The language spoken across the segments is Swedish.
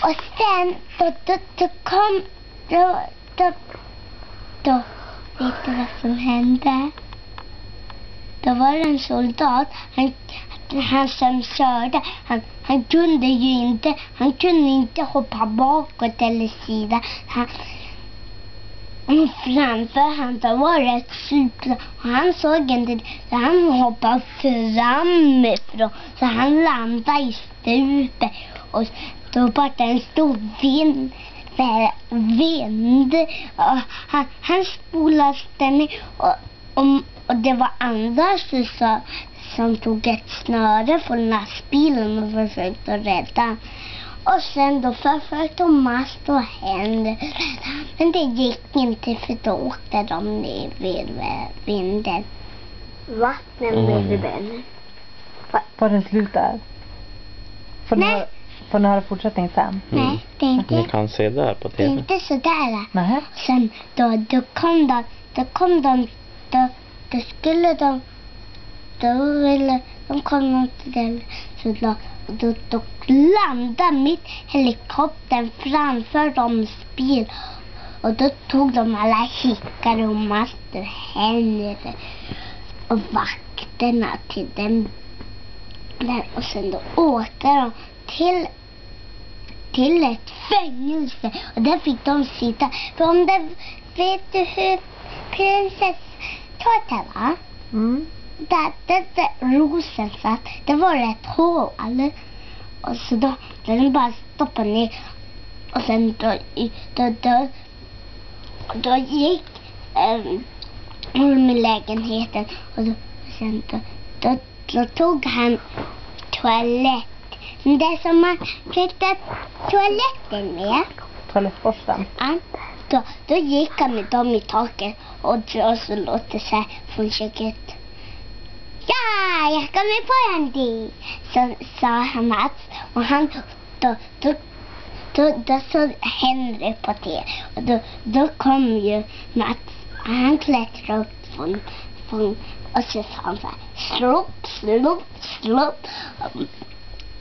Och sen då kom då vet du vad som hände? Då var det en soldat, han som körde, han kunde inte hoppa bakåt eller sida. Framför han då var det ett flygplan och han såg inte, så han hoppade framifrån, så han landade i stupet och då var det en stor vind och han spolade ner och det var andra som tog ett snöre från lastbilen och försökte rädda. Och sen då försökte Mats och Henry, men det gick inte för då åkte de ner vid vinden. Vattnen vid vinden. Var den slut där? Får ni höra fortsättning sen? Nej, det är inte. Ni kan se där på Det är tv. inte sådär. Nej. Sen då kom de, då skulle de, då ville de komma till den, så då landade mitt helikoptern framför deras bil och då tog de alla kikare och master Henry och vakterna till den där, och sen då åkte de till ett fängelse och där fick de sitta. För om det, vet du hur prinsesstårta va? Där rosen satt, det var ett hål. Och så då den bara stoppade ner. Och sen då gick med lägenheten. Och sen då tog han toalett. Det som man tvättade toaletten med. Toalettborsten. Ja, då gick han med dem i taket och så låter så här från köket. Ja, jag ska med på en del, sa han Mats. Och han då såg Henry på det. Och då kom ju Mats. Han klättrade upp från och så sa han så här, slopp.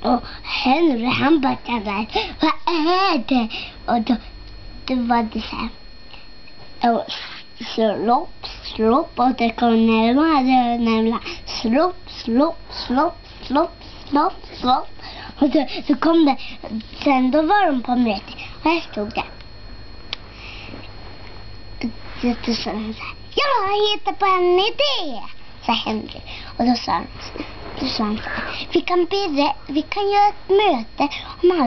Och Henry han bara där, vad är det? Och då var det så här. Och slopp och det kom närmare. Slopp. Och så kom det. Sen då var de på möte. Och här stod det. Då sa han så här. Jag hittar på en idé, sa Henry. Och då sa han så här. Vi kan göra ett möte om